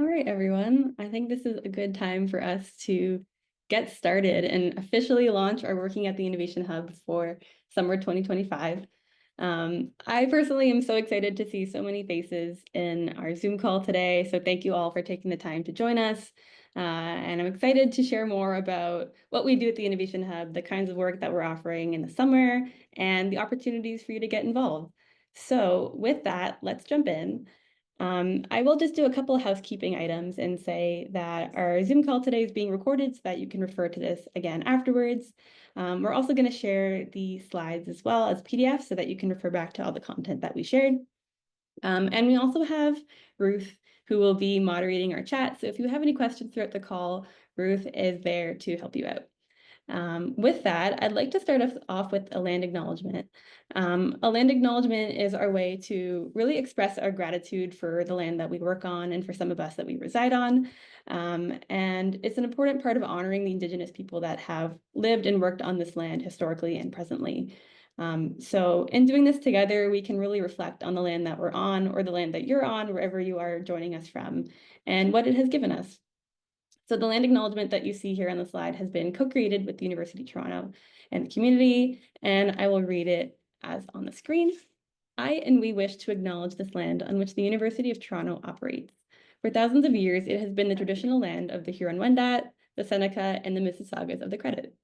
All right, everyone. I think this is a good time for us to get started and officially launch our Working at the Innovation Hub for summer 2025. I personally am so excited to see so many faces in our Zoom call today. So thank you all for taking the time to join us. And I'm excited to share more about what we do at the Innovation Hub, the kinds of work that we're offering in the summer, and the opportunities for you to get involved. So with that, let's jump in. I will just do a couple of housekeeping items and say that our Zoom call today is being recorded so that you can refer to this again afterwards. We're also going to share the slides as well as PDFs so that you can refer back to all the content that we shared. And we also have Ruth, who will be moderating our chat. So if you have any questions throughout the call, Ruth is there to help you out. With that, I'd like to start us off with a land acknowledgement. A land acknowledgement is our way to really express our gratitude for the land that we work on and for some of us that we reside on. And it's an important part of honoring the Indigenous people that have lived and worked on this land historically and presently. So in doing this together, we can really reflect on the land that we're on or the land that you're on, wherever you are joining us from, and what it has given us. So the land acknowledgement that you see here on the slide has been co-created with the University of Toronto and the community, and I will read it as on the screen. I and we wish to acknowledge this land on which the University of Toronto operates. For thousands of years, it has been the traditional land of the Huron-Wendat, the Seneca, and the Mississaugas of the Credit.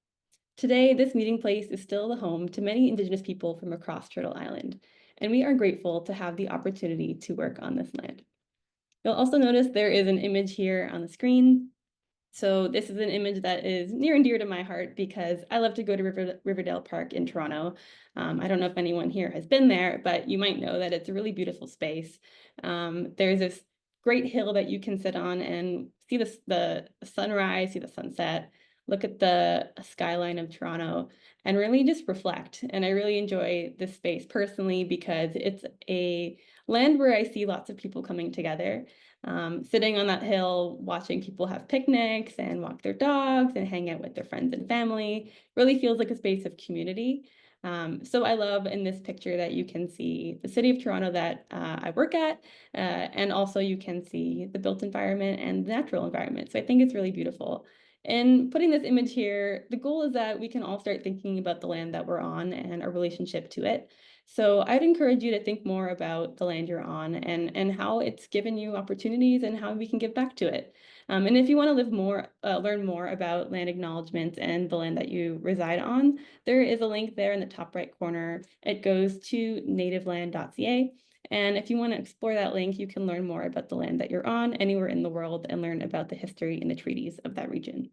Today, this meeting place is still the home to many Indigenous people from across Turtle Island, and we are grateful to have the opportunity to work on this land. You'll also notice there is an image here on the screen. So this is an image that is near and dear to my heart because I love to go to Riverdale Park in Toronto. I don't know if anyone here has been there, but you might know that it's a really beautiful space. There's this great hill that you can sit on and see the sunrise, see the sunset, look at the skyline of Toronto, and really just reflect. And I really enjoy this space personally because it's a land where I see lots of people coming together. Sitting on that hill, watching people have picnics and walk their dogs and hang out with their friends and family really feels like a space of community. So I love in this picture that you can see the city of Toronto that I work at, and also you can see the built environment and the natural environment. So I think it's really beautiful. And putting this image here, the goal is that we can all start thinking about the land that we're on and our relationship to it. So I'd encourage you to think more about the land you're on and how it's given you opportunities and how we can give back to it. And if you want to learn more about land acknowledgements and the land that you reside on, there is a link there in the top right corner. It goes to nativeland.ca. And if you want to explore that link, you can learn more about the land that you're on anywhere in the world and learn about the history and the treaties of that region.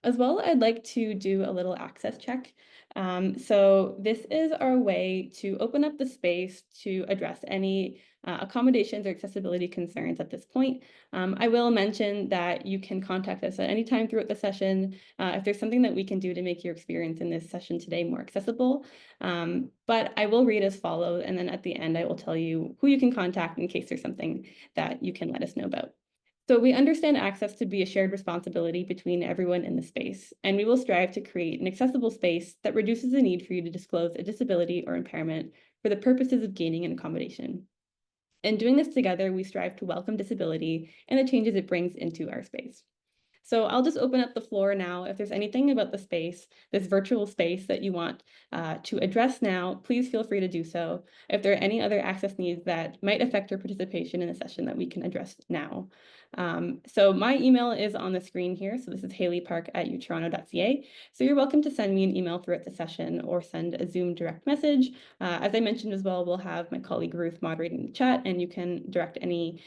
As well, I'd like to do a little access check. So this is our way to open up the space to address any accommodations or accessibility concerns at this point. I will mention that you can contact us at any time throughout the session if there's something that we can do to make your experience in this session today more accessible. But I will read as follows, and then at the end, I will tell you who you can contact in case there's something that you can let us know about. So we understand access to be a shared responsibility between everyone in the space, and we will strive to create an accessible space that reduces the need for you to disclose a disability or impairment for the purposes of gaining an accommodation. In doing this together, we strive to welcome disability and the changes it brings into our space. So I'll just open up the floor now. If there's anything about the space, this virtual space that you want to address now, please feel free to do so. If there are any other access needs that might affect your participation in the session that we can address now. So my email is on the screen here. So this is hayleypark@utoronto.ca. So you're welcome to send me an email throughout the session or send a Zoom direct message. As I mentioned as well, we'll have my colleague Ruth moderating the chat, and you can direct any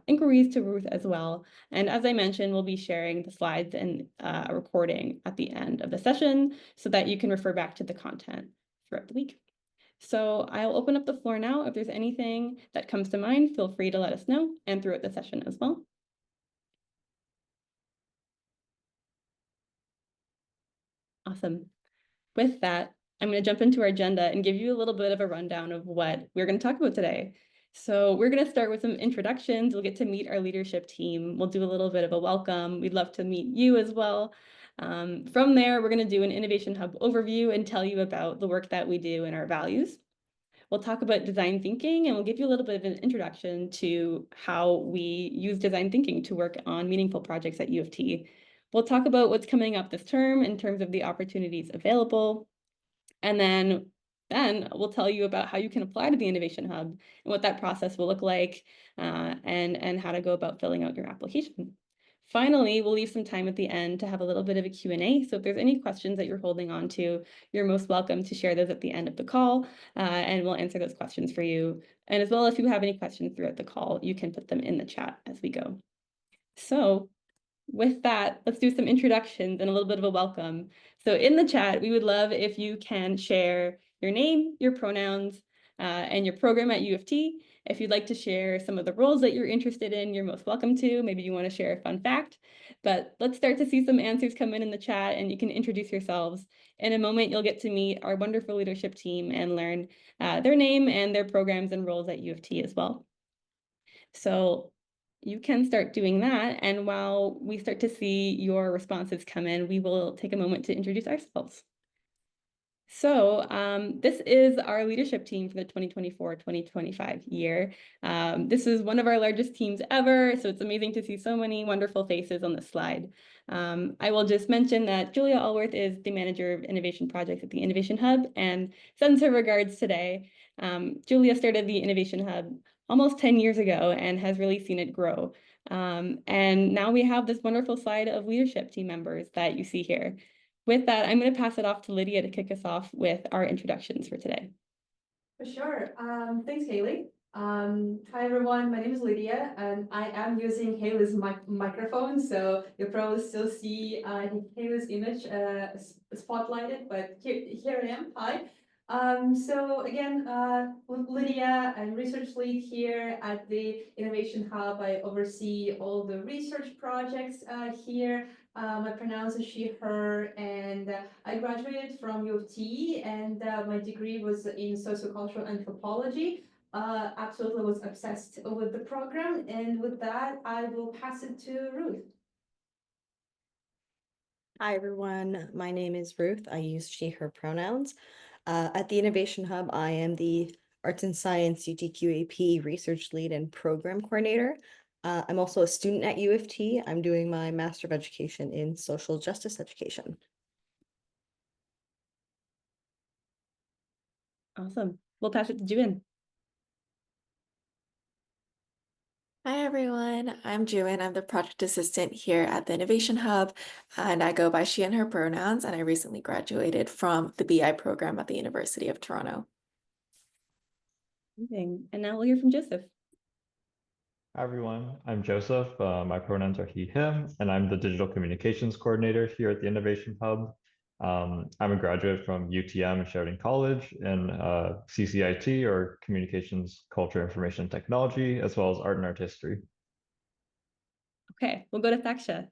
inquiries to Ruth as well. And as I mentioned, we'll be sharing the slides and a recording at the end of the session so that you can refer back to the content throughout the week. So I'll open up the floor now. If there's anything that comes to mind, feel free to let us know and throughout the session as well. Awesome. With that, I'm going to jump into our agenda and give you a little bit of a rundown of what we're going to talk about today. So we're going to start with some introductions. We'll get to meet our leadership team. We'll do a little bit of a welcome. We'd love to meet you as well. From there, we're going to do an Innovation Hub overview and tell you about the work that we do and our values. we'll talk about design thinking, and we'll give you a little bit of an introduction to how we use design thinking to work on meaningful projects at U of T. We'll talk about what's coming up this term in terms of the opportunities available. And then we'll tell you about how you can apply to the Innovation Hub and what that process will look like, and how to go about filling out your application. Finally, we'll leave some time at the end to have a little bit of a Q&A. So if there's any questions that you're holding on to, you're most welcome to share those at the end of the call, and we'll answer those questions for you. And as well, if you have any questions throughout the call, you can put them in the chat as we go. So with that, let's do some introductions and a little bit of a welcome. So in the chat, we would love if you can share your name, your pronouns, and your program at U of T. If you'd like to share some of the roles that you're interested in, you're most welcome to. Maybe you want to share a fun fact. But let's start to see some answers come in the chat, and you can introduce yourselves. In a moment, you'll get to meet our wonderful leadership team and learn their name and their programs and roles at U of T as well. So you can start doing that. And while we start to see your responses come in, we will take a moment to introduce ourselves. So this is our leadership team for the 2024-2025 year. This is one of our largest teams ever, so it's amazing to see so many wonderful faces on this slide. I will just mention that Julia Allworth is the Manager of Innovation Projects at the Innovation Hub and sends her regards today. Julia started the Innovation Hub almost 10 years ago and has really seen it grow. And now we have this wonderful slide of leadership team members that you see here. With that, I'm going to pass it off to Lidiia to kick us off with our introductions for today. For sure. Thanks, Hayley. Hi, everyone. My name is Lidiia, and I am using Hayley's microphone, so you'll probably still see Hayley's image spotlighted, but here I am. Hi. So again, Lidiia, I'm research lead here at the Innovation Hub. I oversee all the research projects here. My pronouns are she, her, and I graduated from U of T, and my degree was in sociocultural anthropology. Absolutely was obsessed with the program, and with that, I will pass it to Ruth. Hi, everyone. My name is Ruth. I use she, her pronouns. At the Innovation Hub, I am the Arts and Science UTQAP Research Lead and Program Coordinator. I'm also a student at U of T. I'm doing my Master of Education in Social Justice Education. Awesome. We'll pass it to Juin. Hi everyone, I'm Juin. I'm the project assistant here at the Innovation Hub, and I go by she and her pronouns, and I recently graduated from the BI program at the University of Toronto. Amazing. And now we'll hear from Joseph. Hi everyone, I'm Joseph. My pronouns are he, him, and I'm the Digital Communications Coordinator here at the Innovation Hub. I'm a graduate from UTM Sheridan College in CCIT, or Communications, Culture, Information Technology, as well as Art and Art History. Okay, we'll go to Thaksha.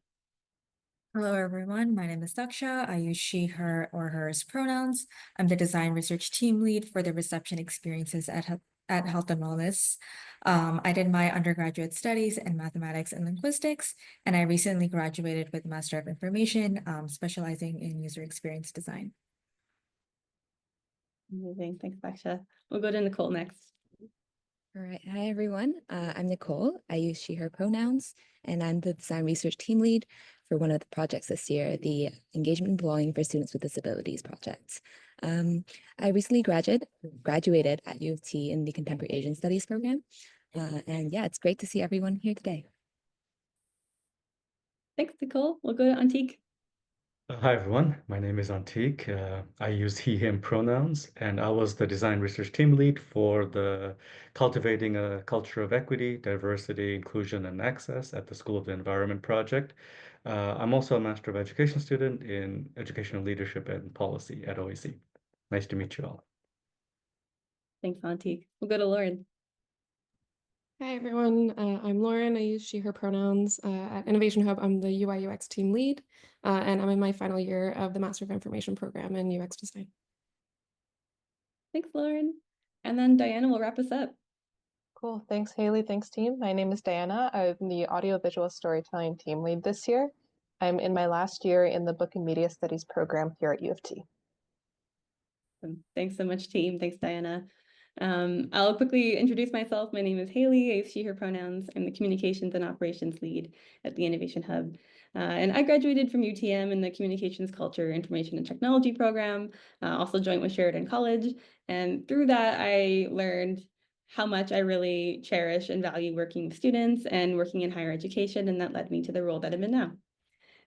Hello, everyone. My name is Daksha. I use she, her, or hers pronouns. I'm the design research team lead for the reception experiences at Health and Wellness. I did my undergraduate studies in mathematics and linguistics, and I recently graduated with Master of Information, specializing in user experience design. Amazing. Thanks, Thaksha. We'll go to Nicole next. All right. Hi, everyone. I'm Nicole. I use she, her pronouns, and I'm the design research team lead for one of the projects this year, the Engagement and Belonging for Students with Disabilities project. I recently graduated at U of T in the Contemporary Asian Studies program. And yeah, it's great to see everyone here today. Thanks, Nicole. We'll go to Antique. Hi, everyone. My name is Antique. I use he, him pronouns, and I was the design research team lead for the Cultivating a Culture of Equity, Diversity, Inclusion, and Access at the School of the Environment project. I'm also a Master of Education student in Educational Leadership and Policy at OEC. Nice to meet you all. Thanks, Antique. We'll go to Lauren. Hi everyone, I'm Lauren. I use she, her pronouns. At Innovation Hub, I'm the UI UX team lead, and I'm in my final year of the Master of Information program in UX design. Thanks, Lauren. And then Diana will wrap us up. Cool. Thanks, Hayley. Thanks, team. My name is Diana. I'm the audiovisual storytelling team lead this year. I'm in my last year in the Book and Media Studies program here at U of T. Thanks so much, team. Thanks, Diana. I'll quickly introduce myself. My name is Hayley. I use she, her pronouns. I'm the communications and operations lead at the Innovation Hub. And I graduated from UTM in the Communications, Culture, Information, and Technology program, also joined with Sheridan College. And through that, I learned how much I really cherish and value working with students and working in higher education, and that led me to the role that I'm in now.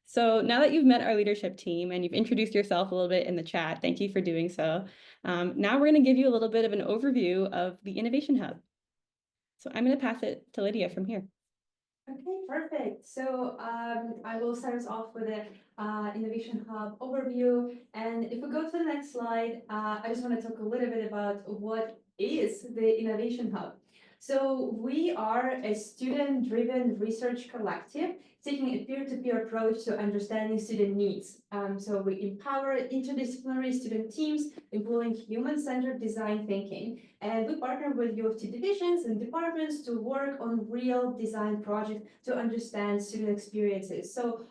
So now that you've met our leadership team and you've introduced yourself a little bit in the chat, thank you for doing so. Now we're going to give you a little bit of an overview of the Innovation Hub. So I'm going to pass it to Lidiia from here. Okay, perfect. So I will start us off with the Innovation Hub overview. And if we go to the next slide, I just want to talk a little bit about what is the Innovation Hub. So we are a student-driven research collective taking a peer-to-peer approach to understanding student needs. So we empower interdisciplinary student teams, employing human-centered design thinking. And we partner with U of T divisions and departments to work on real design projects to understand student experiences. So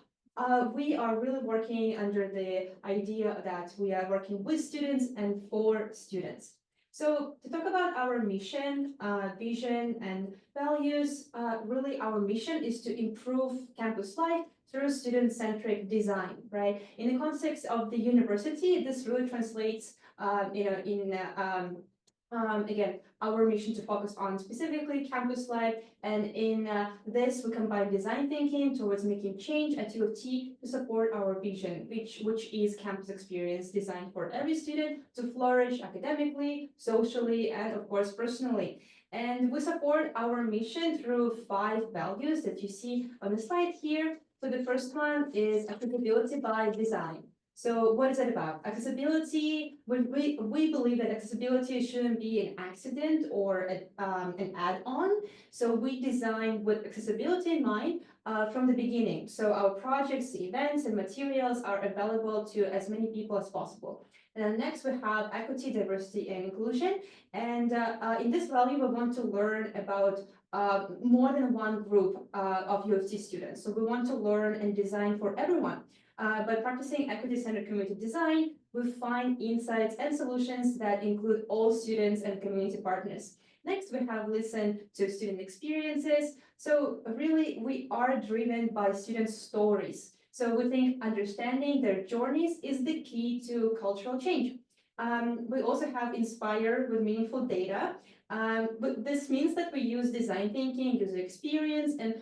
we are really working under the idea that we are working with students and for students. So to talk about our mission, vision, and values, really our mission is to improve campus life through student-centric design, right? In the context of the university, this really translates, again, our mission to focus on specifically campus life, and in this we combine design thinking towards making change at U of T to support our vision, which is campus experience designed for every student to flourish academically, socially, and of course personally. And we support our mission through 5 values that you see on the slide here. So the first one is accessibility by design. So what is it about? Accessibility, we believe that accessibility shouldn't be an accident or an add-on. So we design with accessibility in mind from the beginning. So our projects, events, and materials are available to as many people as possible. And then next we have equity, diversity, and inclusion. And in this value, we want to learn about more than one group of U of T students. So we want to learn and design for everyone. By practicing equity-centered community design, we find insights and solutions that include all students and community partners. Next, we have listen to student experiences. So really, we are driven by student stories. So we think understanding their journeys is the key to cultural change. We also have inspire with meaningful data. But this means that we use design thinking, user experience, and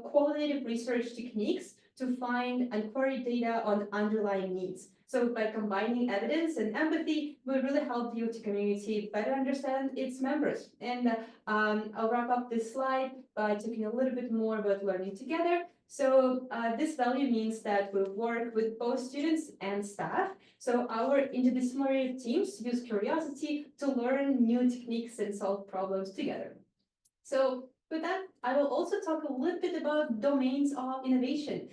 qualitative research techniques to find and query data on underlying needs. So by combining evidence and empathy, we really help the UT community better understand its members. And I'll wrap up this slide by talking a little bit more about learning together. So this value means that we work with both students and staff. So our interdisciplinary teams use curiosity to learn new techniques and solve problems together. So with that, I will also talk a little bit about domains of innovation.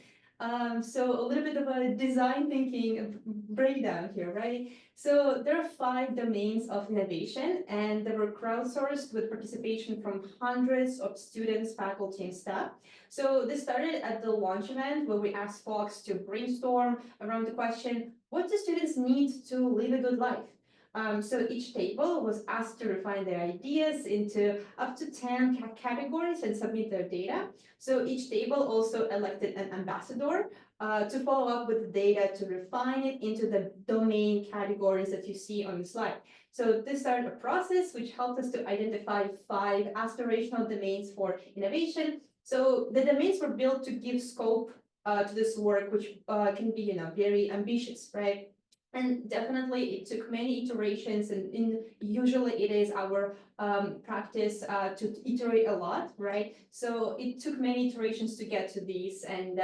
So a little bit of a design thinking breakdown here, right? So there are 5 domains of innovation, and they were crowdsourced with participation from hundreds of students, faculty, and staff. So this started at the launch event where we asked folks to brainstorm around the question, what do students need to live a good life? So each table was asked to refine their ideas into up to 10 categories and submit their data. So each table also elected an ambassador to follow up with the data to refine it into the domain categories that you see on the slide. So this started a process which helped us to identify 5 aspirational domains for innovation. So the domains were built to give scope to this work, which can be, very ambitious, right? And definitely it took many iterations, and usually it is our practice to iterate a lot, right? So it took many iterations to get to these, and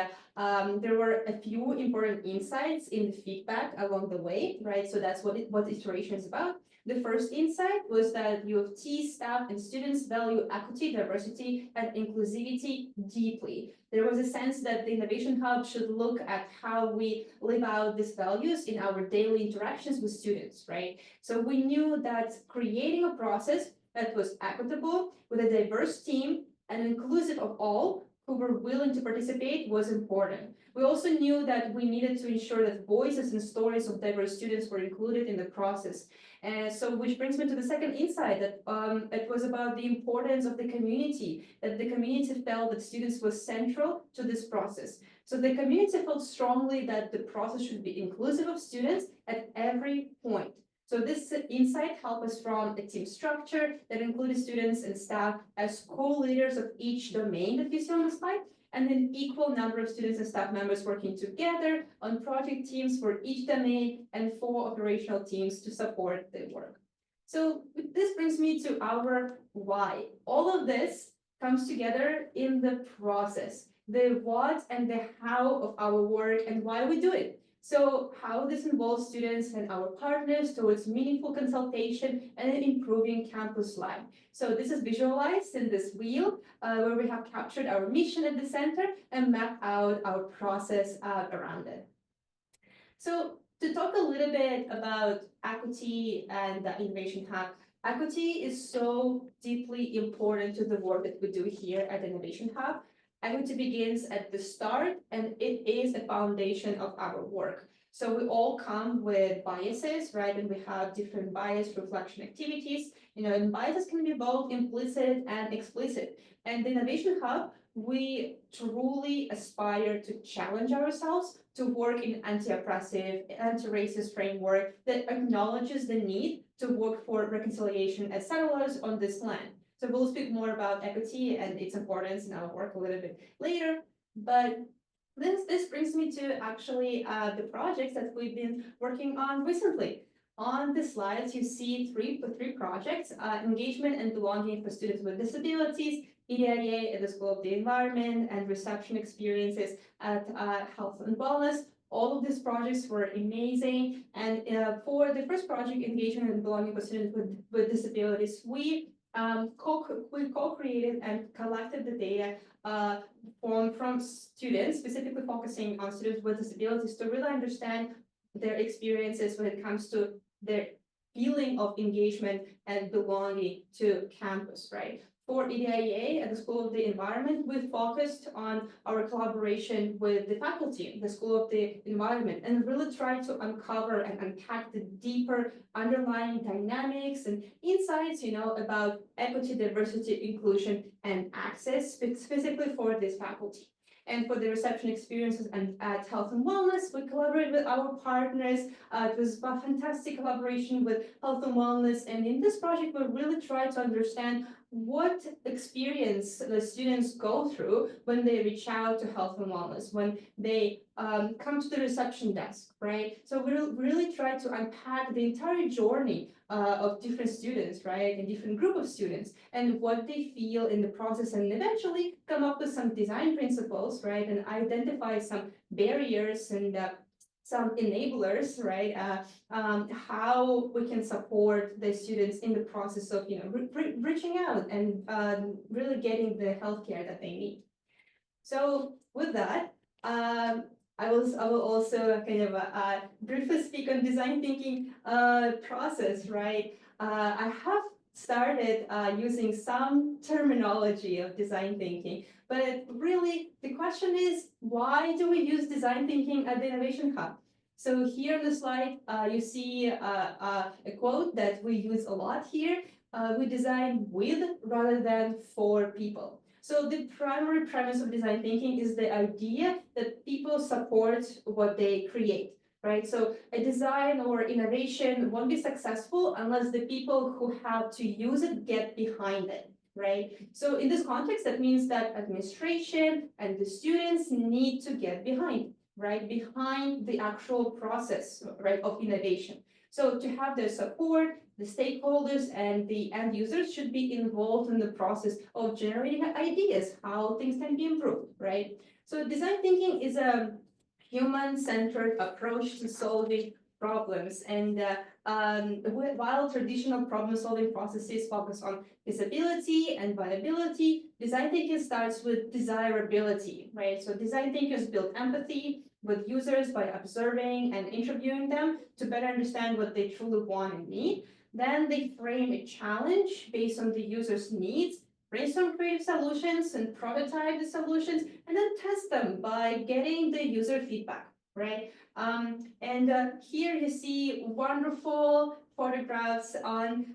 there were a few important insights in the feedback along the way, right? So that's what iteration is about. The first insight was that U of T staff and students value equity, diversity, and inclusivity deeply. There was a sense that the Innovation Hub should look at how we live out these values in our daily interactions with students, right? So we knew that creating a process that was equitable with a diverse team and inclusive of all who were willing to participate was important. We also knew that we needed to ensure that voices and stories of diverse students were included in the process. And so, which brings me to the second insight that it was about the importance of the community, that the community felt that students were central to this process. So the community felt strongly that the process should be inclusive of students at every point. So this insight helped us from a team structure that included students and staff as co-leaders of each domain that you see on the slide, and an equal number of students and staff members working together on project teams for each domain and 4 operational teams to support the work. So this brings me to our why. All of this comes together in the process, the what and the how of our work and why we do it. So how this involves students and our partners towards meaningful consultation and improving campus life. So this is visualized in this wheel where we have captured our mission at the center and mapped out our process around it. So to talk a little bit about equity and the Innovation Hub, equity is so deeply important to the work that we do here at Innovation Hub. Equity begins at the start, and it is a foundation of our work. So we all come with biases, right? And we have different bias reflection activities, and biases can be both implicit and explicit. And the Innovation Hub, we truly aspire to challenge ourselves to work in anti-oppressive, anti-racist framework that acknowledges the need to work for reconciliation as settlers on this land. So we'll speak more about equity and its importance in our work a little bit later. But this brings me to actually the projects that we've been working on recently. On the slides, you see three projects, engagement and belonging for students with disabilities, EDIA at the School of the Environment, and reception experiences at Health and Wellness. All of these projects were amazing. And for the first project, engagement and belonging for students with disabilities, we co-created and collected the data from students, specifically focusing on students with disabilities to really understand their experiences when it comes to their feeling of engagement and belonging to campus, right? For EDIA at the School of the Environment, we focused on our collaboration with the faculty, the School of the Environment, and really tried to uncover and unpack the deeper underlying dynamics and insights, about equity, diversity, inclusion, and access, specifically for this faculty. And for the reception experiences and at Health and Wellness, we collaborated with our partners. It was a fantastic collaboration with Health and Wellness. And in this project, we really tried to understand what experience the students go through when they reach out to Health and Wellness, when they come to the reception desk, right? So we really try to unpack the entire journey of different students, right, and different group of students, and what they feel in the process, and eventually come up with some design principles, right, and identify some barriers and some enablers, right, how we can support the students in the process of, reaching out and really getting the healthcare that they need. So with that, I will also kind of briefly speak on design thinking process, right? I have started using some terminology of design thinking, but really the question is, why do we use design thinking at the Innovation Hub? So here on the slide, you see a quote that we use a lot here. We design with rather than for people. So the primary premise of design thinking is the idea that people support what they create, right? So a design or innovation won't be successful unless the people who have to use it get behind it, right? So in this context, that means that administration and the students need to get behind, right? Behind the actual process, right, of innovation. So to have their support, the stakeholders and the end users should be involved in the process of generating ideas, how things can be improved, right? So design thinking is a human-centered approach to solving problems. And while traditional problem-solving processes focus on feasibility and viability, design thinking starts with desirability, right? So design thinkers build empathy with users by observing and interviewing them to better understand what they truly want and need. Then they frame a challenge based on the user's needs, brainstorm creative solutions and prototype the solutions, and then test them by getting the user feedback, right? Here you see wonderful photographs on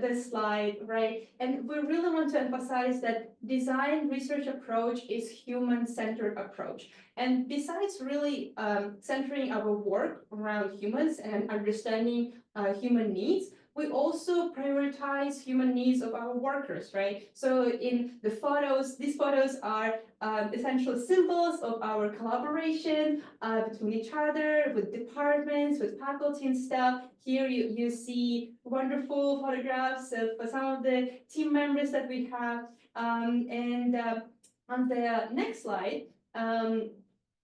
this slide, right? And we really want to emphasize that design research approach is human-centered approach. And besides really centering our work around humans and understanding human needs, we also prioritize human needs of our workers, right? So in the photos, these photos are essential symbols of our collaboration between each other, with departments, with faculty and staff. Here you see wonderful photographs of some of the team members that we have. On the next slide,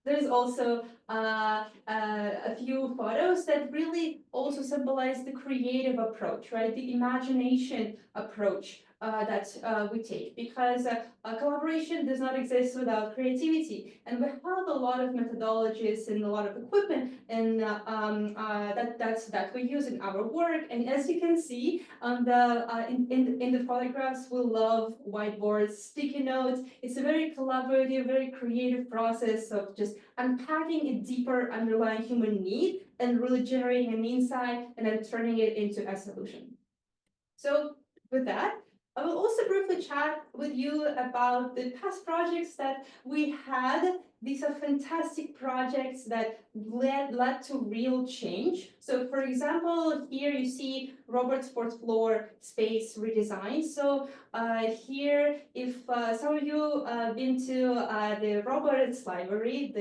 there's also a few photos that really also symbolize the creative approach, right? The imagination approach that we take, because collaboration does not exist without creativity. And we have a lot of methodologies and a lot of equipment and that we use in our work. And as you can see on in the photographs, we love whiteboards, sticky notes. It's a very collaborative, very creative process of just unpacking a deeper underlying human need and really generating an insight and then turning it into a solution. So with that, I will also briefly chat with you about the past projects that we had. These are fantastic projects that led to real change. So for example, here you see Robert's fourth floor space redesign. So here, if some of you been to the Roberts library,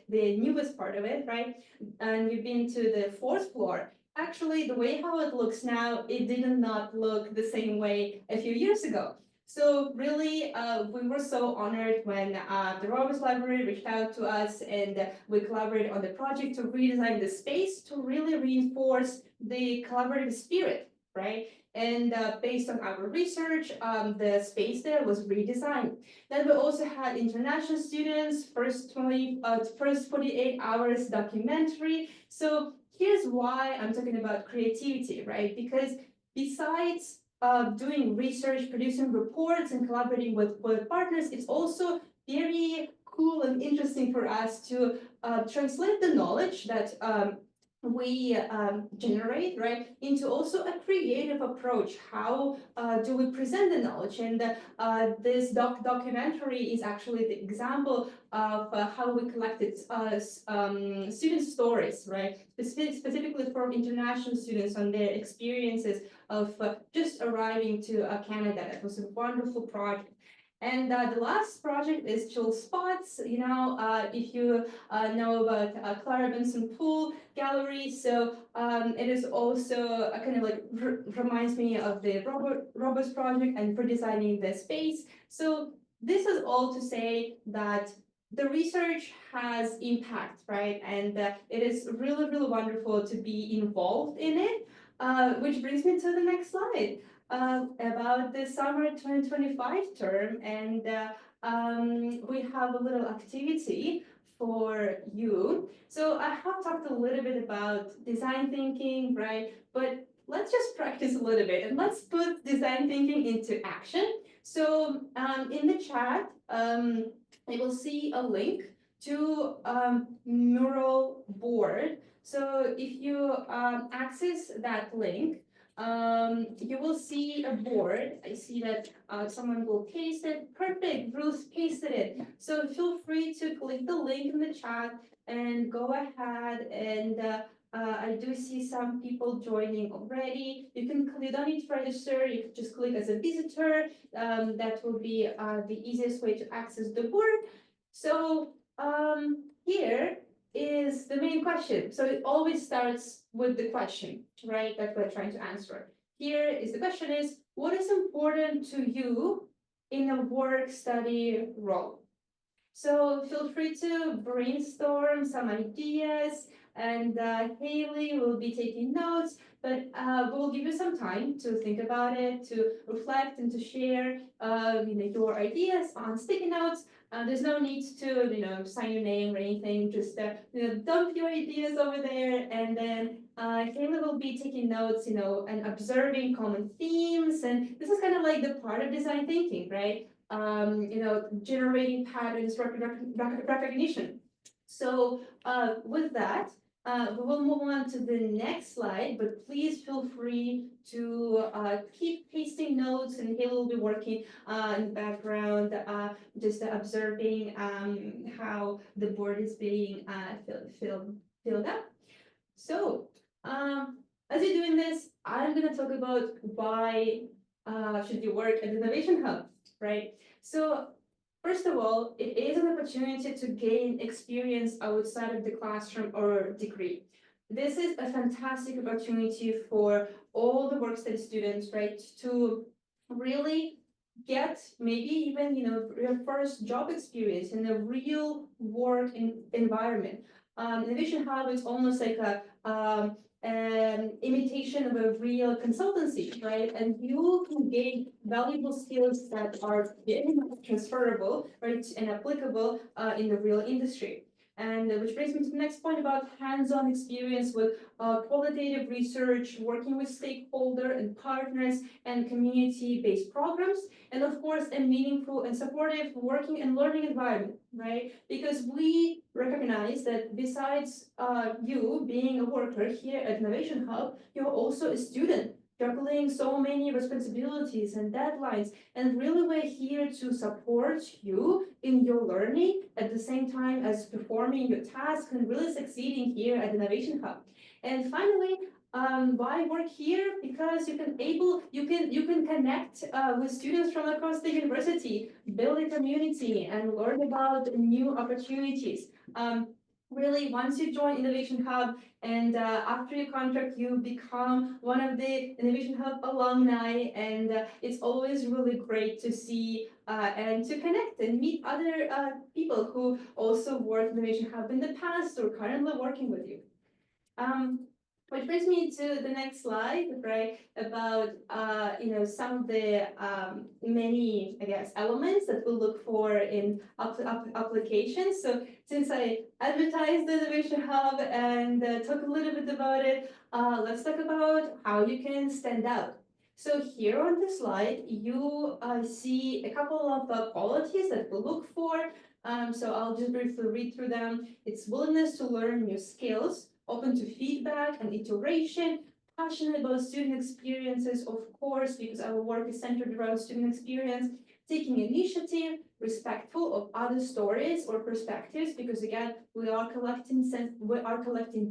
the newest part of it, right? And you've been to the fourth floor, actually, the way how it looks now, it did not look the same way a few years ago. So really, we were so honored when the Roberts Library reached out to us and we collaborated on the project to redesign the space to really reinforce the collaborative spirit, right? And based on our research, the space there was redesigned. Then we also had international students, first 48 hours documentary. So here's why I'm talking about creativity, right? Because besides doing research, producing reports, and collaborating with partners, it's also very cool and interesting for us to translate the knowledge that we generate, right, into also a creative approach. How do we present the knowledge? And this documentary is actually the example of how we collected student stories, right, specifically from international students on their experiences of just arriving to Canada. It was a wonderful project. And the last project is Chill Spots. You know, if you know about Clara Benson Pool Gallery, so it is also kind of like reminds me of the Roberts project and for designing the space. So this is all to say that the research has impact, right? And it is really, really wonderful to be involved in it, which brings me to the next slide. About the summer 2025 term, and we have a little activity for you. So I have talked a little bit about design thinking, right? But let's just practice a little bit and let's put design thinking into action. So in the chat, you will see a link to mural board. So if you access that link, you will see a board. I see that someone will paste it. Perfect, Ruth pasted it. So feel free to click the link in the chat and go ahead and I do see some people joining already. You don't need to register. You can just click as a visitor. That will be the easiest way to access the board. So here is the main question. So it always starts with the question, right, that we're trying to answer. Here is the question is, what is important to you in a work-study role? So feel free to brainstorm some ideas, and Hayley will be taking notes, but we'll give you some time to think about it, to reflect and to share your ideas on sticky notes. There's no need to sign your name or anything, just dump your ideas over there, and then Hayley will be taking notes, and observing common themes, and this is kind of like the part of design thinking, right? Generating patterns, recognition. So with that, We will move on to the next slide, but please feel free to keep pasting notes, and Haley will be working in the background, just observing how the board is being filled up. So, as you're doing this, I'm going to talk about why should you work at the Innovation Hub, right? So, first of all, it is an opportunity to gain experience outside of the classroom or degree. This is a fantastic opportunity for all the work study students, right, to really get maybe even, your first job experience in a real work environment. Innovation Hub is almost like an imitation of a real consultancy, right? And you can gain valuable skills that are very much transferable, right, and applicable in the real industry. And which brings me to the next point about hands-on experience with qualitative research, working with stakeholder and partners, and community-based programs, and of course, a meaningful and supportive working and learning environment, right? Because we recognize that besides you being a worker here at Innovation Hub, you're also a student juggling so many responsibilities and deadlines. And really, we're here to support you in your learning at the same time as performing your task and really succeeding here at Innovation Hub. And finally, why work here? Because you can connect with students from across the university, build a community, and learn about new opportunities. Really, once you join Innovation Hub and after your contract, you become one of the Innovation Hub alumni, and it's always really great to see and to connect and meet other people who also worked in Innovation Hub in the past or currently working with you. Which brings me to the next slide, right? About some of the many, I guess, elements that we'll look for in applications. So since I advertised the Innovation Hub and talk a little bit about it, let's talk about how you can stand out. So here on the slide, you see a couple of qualities that we'll look for. So I'll just briefly read through them. It's willingness to learn new skills, open to feedback and iteration, passionate about student experiences, of course, because our work is centered around student experience, taking initiative, respectful of other stories or perspectives, because again, we are collecting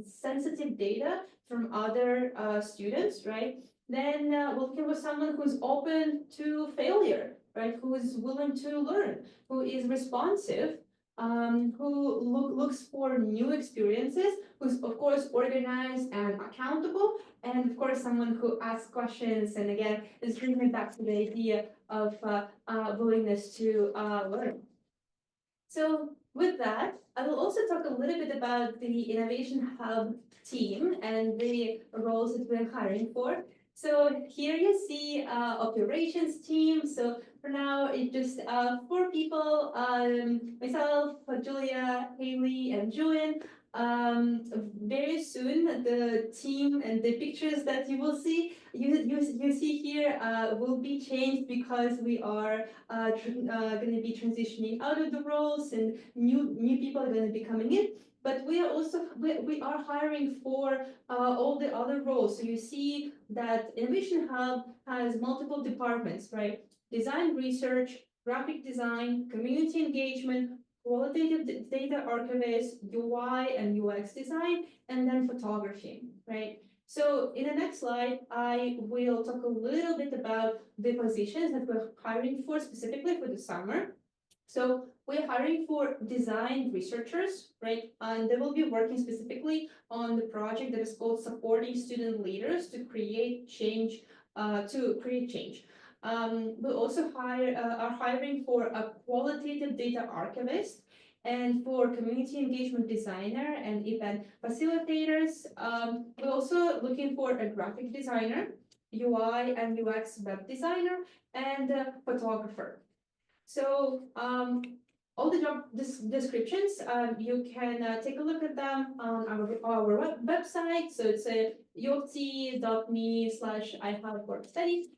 sensitive data from other students, right? Then looking for someone who's open to failure, right? Who is willing to learn, who is responsive, who looks for new experiences, who's of course organized and accountable, and of course someone who asks questions, and again is bringing back to the idea of willingness to learn. So with that, I will also talk a little bit about the Innovation Hub team and the roles that we're hiring for. So here you see operations team. So for now, it's just 4 people, myself, Julia, Haley, and Julian. Very soon, the team and the pictures that you will see, you see here will be changed because we are going to be transitioning out of the roles and new people are going to be coming in. But we are also we are hiring for all the other roles. So you see that Innovation Hub has multiple departments, right? Design research, graphic design, community engagement, qualitative data archivist, UI and UX design, and then photography, right? So in the next slide, I will talk a little bit about the positions that we're hiring for specifically for the summer. So we're hiring for design researchers, right? And they will be working specifically on the project that is called Supporting Student Leaders to create change. We also are hiring for a qualitative data archivist and for community engagement designer and event facilitators. We're also looking for a graphic designer, UI and UX web designer, and a photographer. So all the job descriptions, you can take a look at them on our website. So it's uoft.me/ihaveworkstudy.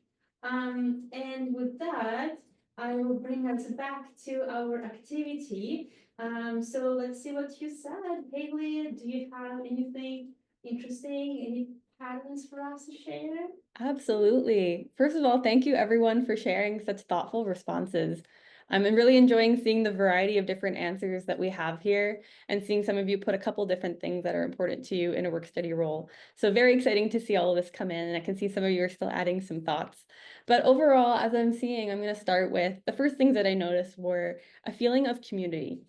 And with that, I will bring us back to our activity. So let's see what you said. Hayley, do you have anything interesting, any patterns for us to share? Absolutely. First of all, thank you everyone for sharing such thoughtful responses. I'm really enjoying seeing the variety of different answers that we have here and seeing some of you put a couple different things that are important to you in a work study role. So very exciting to see all of this come in, and I can see some of you are still adding some thoughts. But overall, as I'm seeing, I'm going to start with the first things that I noticed were a feeling of community.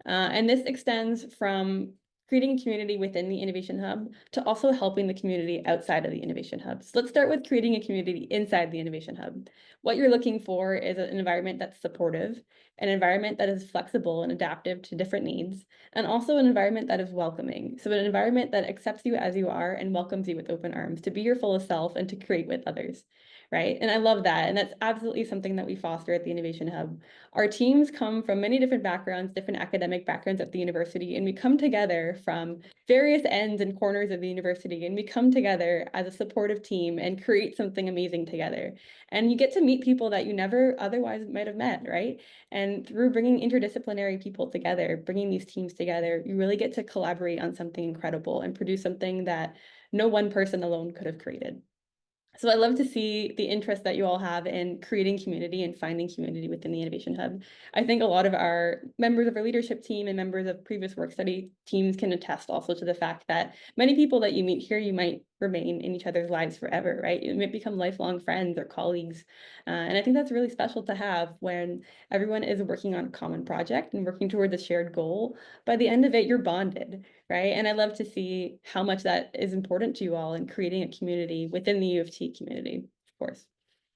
And this extends from creating a community within the Innovation Hub to also helping the community outside of the Innovation Hub. So let's start with creating a community inside the Innovation Hub. What you're looking for is an environment that's supportive, an environment that is flexible and adaptive to different needs, and also an environment that is welcoming. So an environment that accepts you as you are and welcomes you with open arms to be your fullest self and to create with others, right? And I love that. And that's absolutely something that we foster at the Innovation Hub. Our teams come from many different backgrounds, different academic backgrounds at the university, and we come together from various ends and corners of the university, and we come together as a supportive team and create something amazing together. And you get to meet people that you never otherwise might have met, right? And through bringing interdisciplinary people together, bringing these teams together, you really get to collaborate on something incredible and produce something that no one person alone could have created. So I love to see the interest that you all have in creating community and finding community within the Innovation Hub. I think a lot of our members of our leadership team and members of previous work study teams can attest also to the fact that many people that you meet here, you might remain in each other's lives forever, right? You might become lifelong friends or colleagues. And I think that's really special to have when everyone is working on a common project and working towards a shared goal. By the end of it, you're bonded, right? And I love to see how much that is important to you all in creating a community within the U of T community, of course.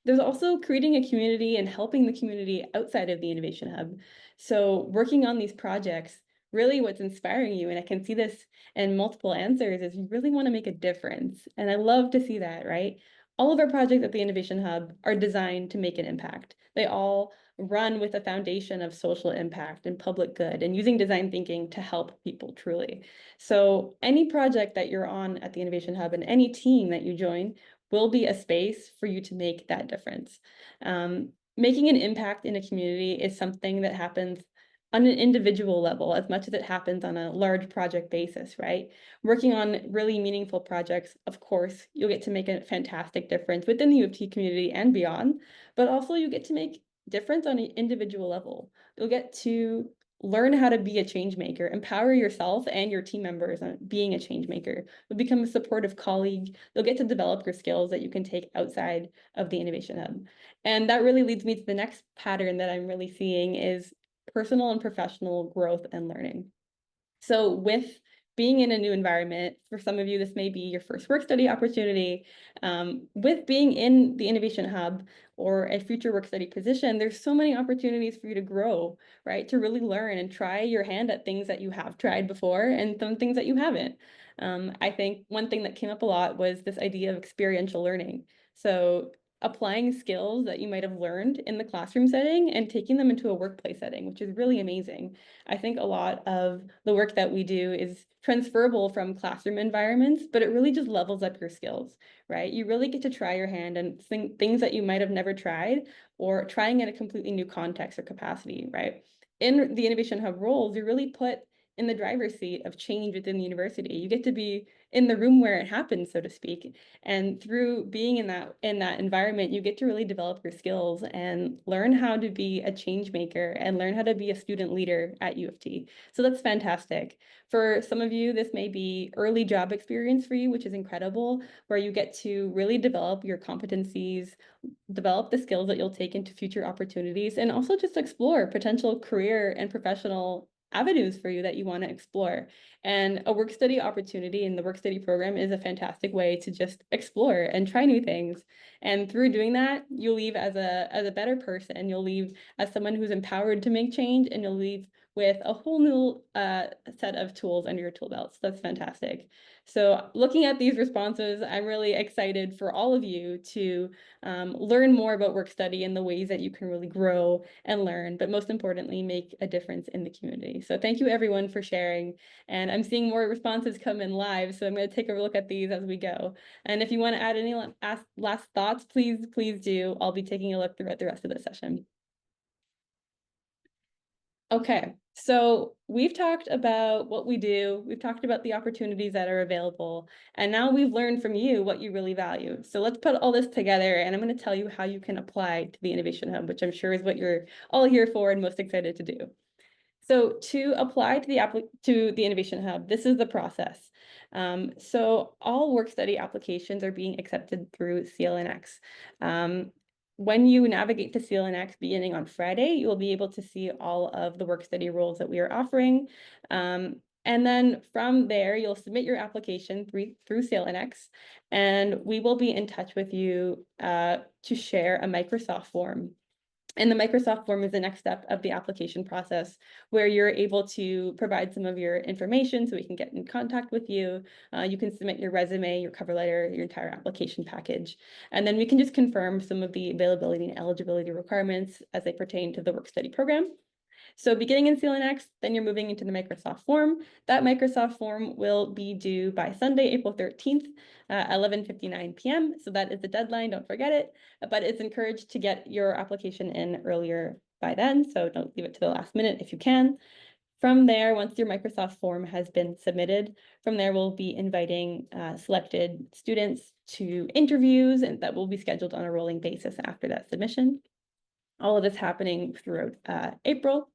There's also creating a community and helping the community outside of the Innovation Hub. So working on these projects, really what's inspiring you, and I can see this in multiple answers, is you really want to make a difference. And I love to see that, right? All of our projects at the Innovation Hub are designed to make an impact. They all run with a foundation of social impact and public good and using design thinking to help people truly. So any project that you're on at the Innovation Hub and any team that you join will be a space for you to make that difference. Making an impact in a community is something that happens on an individual level as much as it happens on a large project basis, right? Working on really meaningful projects, of course, you'll get to make a fantastic difference within the U of T community and beyond, but also you get to make difference on an individual level. You'll get to learn how to be a change maker, empower yourself and your team members on being a change maker. You'll become a supportive colleague. You'll get to develop your skills that you can take outside of the Innovation Hub. And that really leads me to the next pattern that I'm really seeing is personal and professional growth and learning. So with being in a new environment, for some of you, this may be your first work study opportunity. With being in the Innovation Hub or a future work study position, there's so many opportunities for you to grow, right? To really learn and try your hand at things that you have tried before and some things that you haven't. I think one thing that came up a lot was this idea of experiential learning. So applying skills that you might have learned in the classroom setting and taking them into a workplace setting, which is really amazing. I think a lot of the work that we do is transferable from classroom environments, but it really just levels up your skills, right? You really get to try your hand and things that you might have never tried or trying in a completely new context or capacity, right? In the Innovation Hub roles, you're really put in the driver's seat of change within the university. You get to be in the room where it happens, so to speak. And through being in that environment, you get to really develop your skills and learn how to be a change maker and learn how to be a student leader at U of T. So that's fantastic. For some of you, this may be early job experience for you, which is incredible, where you get to really develop your competencies, develop the skills that you'll take into future opportunities, and also just explore potential career and professional avenues for you that you want to explore. And a work study opportunity in the work study program is a fantastic way to just explore and try new things. And through doing that, you'll leave as a better person. You'll leave as someone who's empowered to make change, and you'll leave with a whole new set of tools under your tool belt. So that's fantastic. So looking at these responses, I'm really excited for all of you to learn more about work study and the ways that you can really grow and learn, but most importantly, make a difference in the community. So thank you everyone for sharing. And I'm seeing more responses come in live, so I'm going to take a look at these as we go. And if you want to add any last thoughts, please do. I'll be taking a look throughout the rest of the session. Okay, so we've talked about what we do, we've talked about the opportunities that are available, and now we've learned from you what you really value. So let's put all this together, and I'm going to tell you how you can apply to the Innovation Hub, which I'm sure is what you're all here for and most excited to do. So to apply to the Innovation Hub, this is the process. So all work study applications are being accepted through CLNX. When you navigate to CLNX beginning on Friday, you will be able to see all of the work study roles that we are offering. And then from there, you'll submit your application through CLNX, and we will be in touch with you to share a Microsoft form. And the Microsoft form is the next step of the application process, where you're able to provide some of your information so we can get in contact with you. You can submit your resume, your cover letter, your entire application package. And then we can just confirm some of the availability and eligibility requirements as they pertain to the work study program. So beginning in CLNX, then you're moving into the Microsoft form. That Microsoft form will be due by Sunday, April 13th, 11:59 p.m. So that is the deadline, don't forget it. But it's encouraged to get your application in earlier by then, so don't leave it to the last minute if you can. From there, once your Microsoft form has been submitted, from there we'll be inviting selected students to interviews, and that will be scheduled on a rolling basis after that submission. All of this happening throughout April.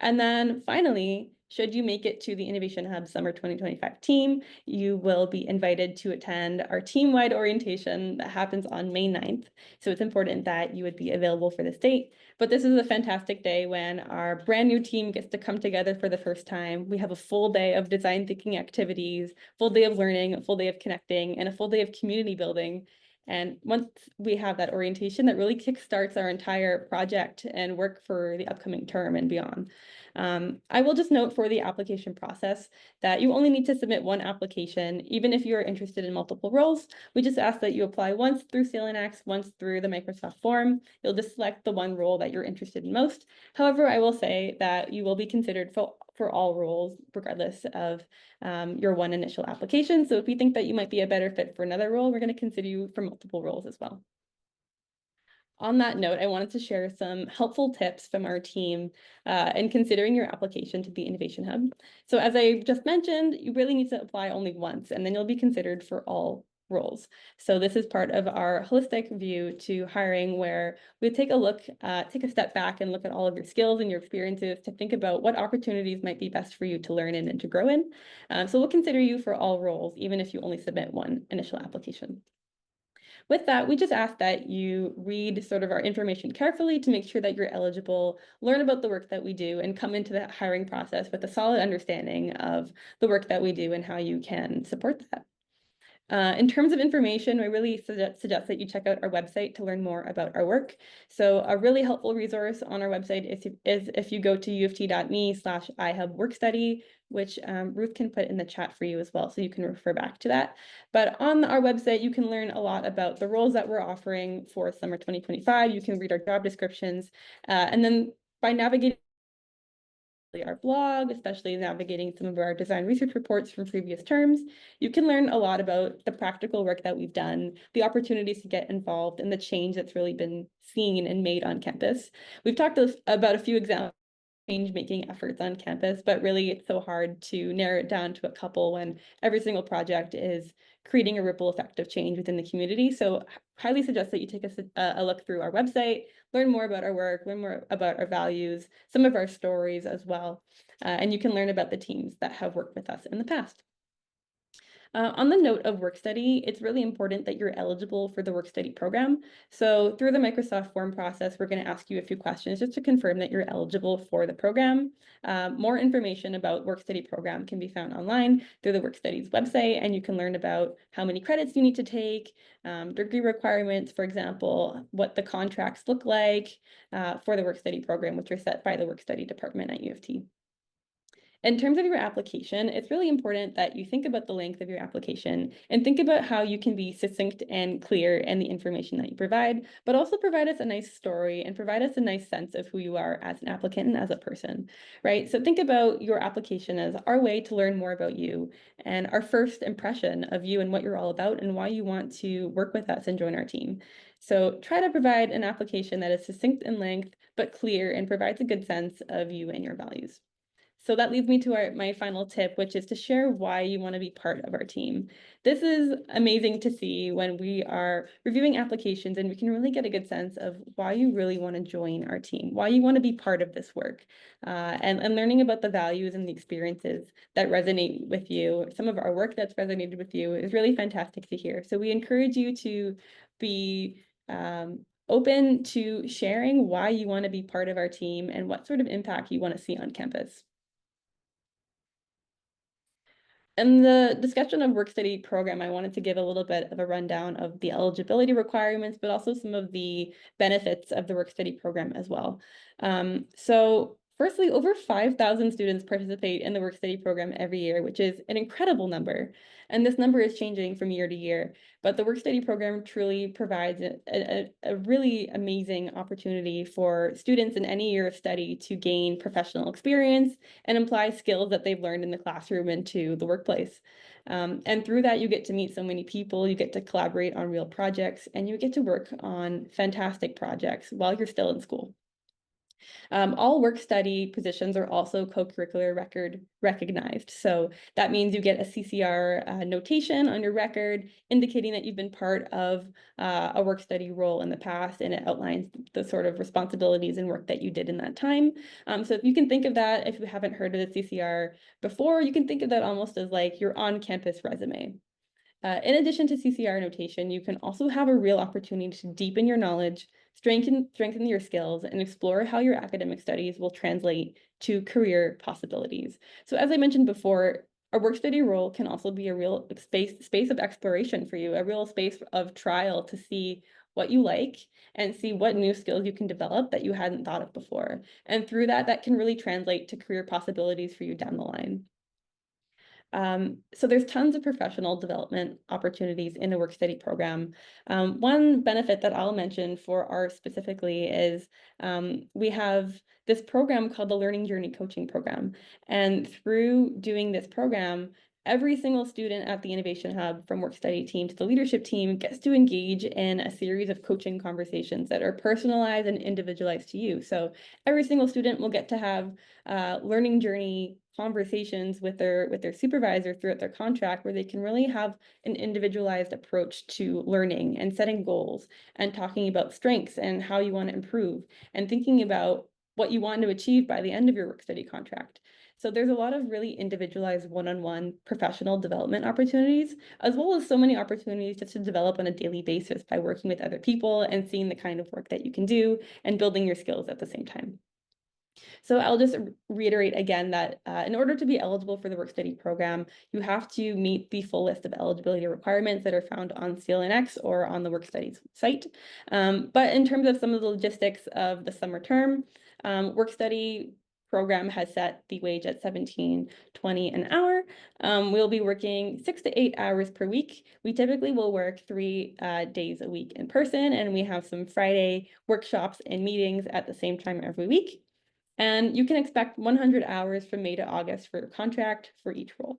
And then finally, should you make it to the Innovation Hub Summer 2025 team, you will be invited to attend our team-wide orientation that happens on May 9th. So it's important that you would be available for this date. But this is a fantastic day when our brand new team gets to come together for the first time. We have a full day of design thinking activities, full day of learning, a full day of connecting, and a full day of community building. And once we have that orientation, that really kickstarts our entire project and work for the upcoming term and beyond. I will just note for the application process that you only need to submit one application, even if you're interested in multiple roles. We just ask that you apply once through CLNX, once through the Microsoft form. You'll just select the one role that you're interested in most. However, I will say that you will be considered for all roles, regardless of your one initial application. So if we think that you might be a better fit for another role, we're going to consider you for multiple roles as well. On that note, I wanted to share some helpful tips from our team in considering your application to the Innovation Hub. So as I just mentioned, you really need to apply only once, and then you'll be considered for all roles. So this is part of our holistic view to hiring, where we take a step back and look at all of your skills and your experiences to think about what opportunities might be best for you to learn in and to grow in. So we'll consider you for all roles, even if you only submit one initial application. With that, we just ask that you read sort of our information carefully to make sure that you're eligible, learn about the work that we do, and come into the hiring process with a solid understanding of the work that we do and how you can support that. In terms of information, we really suggest that you check out our website to learn more about our work. So a really helpful resource on our website is if you go to uft.me/ihubworkstudy, which Ruth can put in the chat for you as well, so you can refer back to that. But on our website, you can learn a lot about the roles that we're offering for summer 2025. You can read our job descriptions, and then by navigating our blog, especially navigating some of our design research reports from previous terms, you can learn a lot about the practical work that we've done, the opportunities to get involved, and the change that's really been seen and made on campus. We've talked about a few examples change-making efforts on campus, but really it's so hard to narrow it down to a couple when every single project is creating a ripple effect of change within the community. So highly suggest that you take a look through our website, learn more about our work, learn more about our values, some of our stories as well. And you can learn about the teams that have worked with us in the past. On the note of work study, it's really important that you're eligible for the work study program. So through the Microsoft form process, we're going to ask you a few questions just to confirm that you're eligible for the program. More information about work study program can be found online through the work studies website, and you can learn about how many credits you need to take, degree requirements, for example, what the contracts look like for the work study program, which are set by the work study department at U of T. In terms of your application, it's really important that you think about the length of your application and think about how you can be succinct and clear in the information that you provide, but also provide us a nice story and provide us a nice sense of who you are as an applicant and as a person, right? So think about your application as our way to learn more about you and our first impression of you and what you're all about and why you want to work with us and join our team. So try to provide an application that is succinct in length, but clear and provides a good sense of you and your values. So that leads me to my final tip, which is to share why you want to be part of our team. This is amazing to see when we are reviewing applications, and we can really get a good sense of why you really want to join our team, why you want to be part of this work, and learning about the values and the experiences that resonate with you. Some of our work that's resonated with you is really fantastic to hear. So we encourage you to be open to sharing why you want to be part of our team and what sort of impact you want to see on campus. In the discussion of work-study program, I wanted to give a little bit of a rundown of the eligibility requirements, but also some of the benefits of the work-study program as well. So firstly, over 5,000 students participate in the work-study program every year, which is an incredible number. And this number is changing from year to year. But the work-study program truly provides a really amazing opportunity for students in any year of study to gain professional experience and apply skills that they've learned in the classroom into the workplace. And through that, you get to meet so many people, you get to collaborate on real projects, and you get to work on fantastic projects while you're still in school. All work-study positions are also co-curricular record recognized. So that means you get a CCR notation on your record indicating that you've been part of a work-study role in the past, and it outlines the sort of responsibilities and work that you did in that time. So if you can think of that, if you haven't heard of the CCR before, you can think of that almost as like your on-campus resume. In addition to CCR notation, you can also have a real opportunity to deepen your knowledge, strengthen your skills, and explore how your academic studies will translate to career possibilities. So as I mentioned before, a work-study role can also be a real space of exploration for you, a real space of trial to see what you like and see what new skills you can develop that you hadn't thought of before. And through that, that can really translate to career possibilities for you down the line. So there's tons of professional development opportunities in the work-study program. One benefit that I'll mention for ours specifically is we have this program called the Learning Journey Coaching Program. And through doing this program, every single student at the Innovation Hub, from work-study team to the leadership team, gets to engage in a series of coaching conversations that are personalized and individualized to you. So every single student will get to have learning journey conversations with their supervisor throughout their contract, where they can really have an individualized approach to learning and setting goals and talking about strengths and how you want to improve and thinking about what you want to achieve by the end of your work-study contract. So there's a lot of really individualized one-on-one professional development opportunities, as well as so many opportunities just to develop on a daily basis by working with other people and seeing the kind of work that you can do and building your skills at the same time. So I'll just reiterate again that in order to be eligible for the work-study program, you have to meet the full list of eligibility requirements that are found on CLNX or on the work-studies site. But in terms of some of the logistics of the summer term, work-study program has set the wage at $17.20 an hour. We'll be working 6 to 8 hours per week. We typically will work 3 days a week in person, and we have some Friday workshops and meetings at the same time every week. And you can expect 100 hours from May to August for your contract for each role.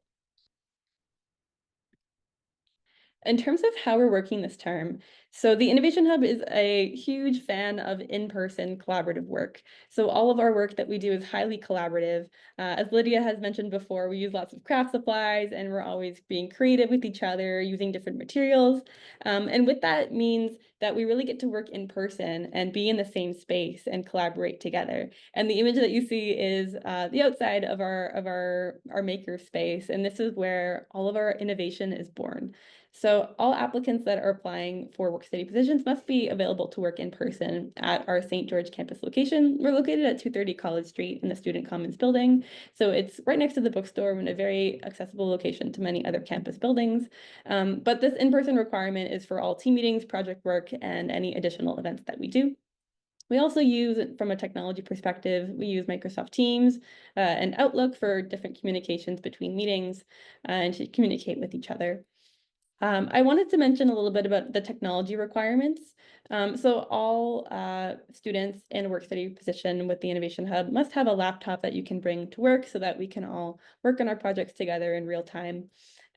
In terms of how we're working this term, so the Innovation Hub is a huge fan of in-person collaborative work. So all of our work that we do is highly collaborative. As Lidiia has mentioned before, we use lots of craft supplies and we're always being creative with each other, using different materials. And with that means that we really get to work in person and be in the same space and collaborate together. And the image that you see is the outside of our maker space. And this is where all of our innovation is born. So all applicants that are applying for work-study positions must be available to work in person at our St. George campus location. We're located at 230 College Street in the Student Commons building. So it's right next to the bookstore in a very accessible location to many other campus buildings. But this in-person requirement is for all team meetings, project work, and any additional events that we do. We also use, from a technology perspective, we use Microsoft Teams and Outlook for different communications between meetings and to communicate with each other. I wanted to mention a little bit about the technology requirements. So all students in a work-study position with the Innovation Hub must have a laptop that you can bring to work so that we can all work on our projects together in real time.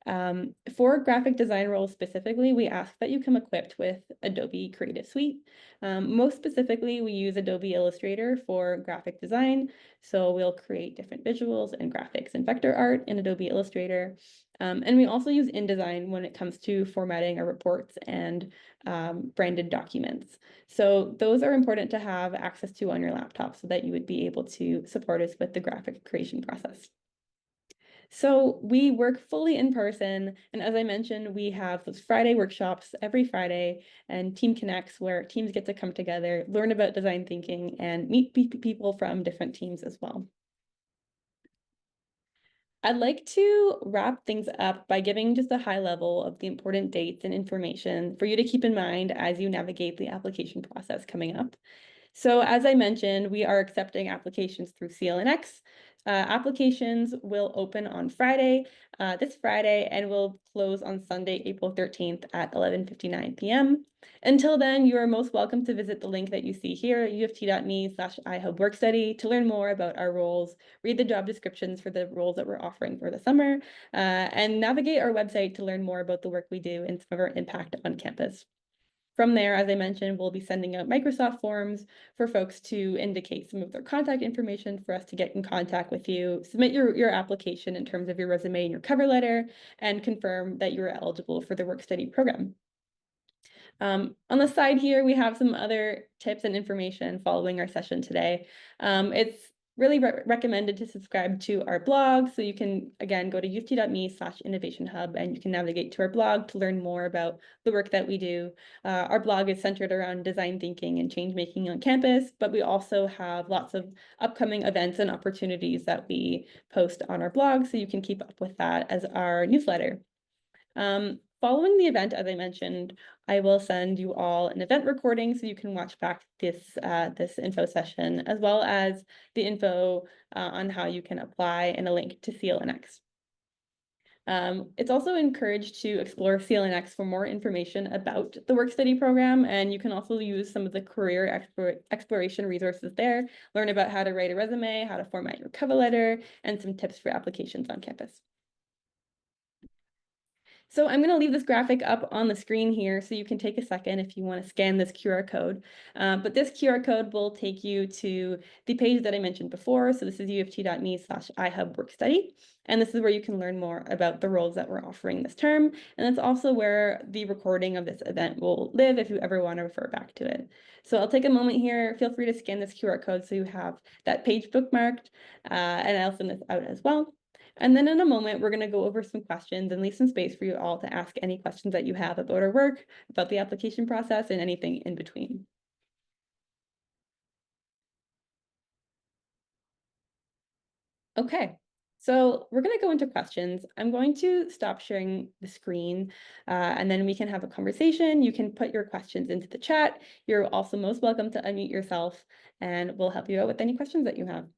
For graphic design roles specifically, we ask that you come equipped with Adobe Creative Suite. Most specifically, we use Adobe Illustrator for graphic design. So we'll create different visuals and graphics and vector art in Adobe Illustrator. And we also use InDesign when it comes to formatting our reports and branded documents. So those are important to have access to on your laptop so that you would be able to support us with the graphic creation process. So we work fully in person, and as I mentioned, we have those Friday workshops every Friday and Team Connects where teams get to come together, learn about design thinking, and meet people from different teams as well. I'd like to wrap things up by giving just a high level of the important dates and information for you to keep in mind as you navigate the application process coming up. So as I mentioned, we are accepting applications through CLNX. Applications will open on Friday, this Friday, and will close on Sunday, April 13th at 11:59 p.m. Until then, you are most welcome to visit the link that you see here, uft.me/ihubworkstudy, to learn more about our roles, read the job descriptions for the roles that we're offering for the summer, and navigate our website to learn more about the work we do and some of our impact on campus. From there, as I mentioned, we'll be sending out Microsoft forms for folks to indicate some of their contact information for us to get in contact with you, submit your application in terms of your resume and your cover letter, and confirm that you're eligible for the work-study program. On the side here, we have some other tips and information following our session today. It's really recommended to subscribe to our blog. So you can, again, go to uft.me/innovationhub and you can navigate to our blog to learn more about the work that we do. Our blog is centered around design thinking and change making on campus, but we also have lots of upcoming events and opportunities that we post on our blog. So you can keep up with that as our newsletter. Following the event, as I mentioned, I will send you all an event recording so you can watch back this info session, as well as the info on how you can apply and a link to CLNX. It's also encouraged to explore CLNX for more information about the work-study program, and you can also use some of the career exploration resources there, learn about how to write a resume, how to format your cover letter, and some tips for applications on campus. So I'm going to leave this graphic up on the screen here so you can take a second if you want to scan this QR code. But this QR code will take you to the page that I mentioned before. So this is uft.me/ihubworkstudy. And this is where you can learn more about the roles that we're offering this term. And that's also where the recording of this event will live if you ever want to refer back to it. So I'll take a moment here. Feel free to scan this QR code so you have that page bookmarked. And I'll send this out as well. And then in a moment, we're going to go over some questions and leave some space for you all to ask any questions that you have about our work, about the application process, and anything in between. Okay, so we're going to go into questions. I'm going to stop sharing the screen and then we can have a conversation. You can put your questions into the chat. You're also most welcome to unmute yourself and we'll help you out with any questions that you have.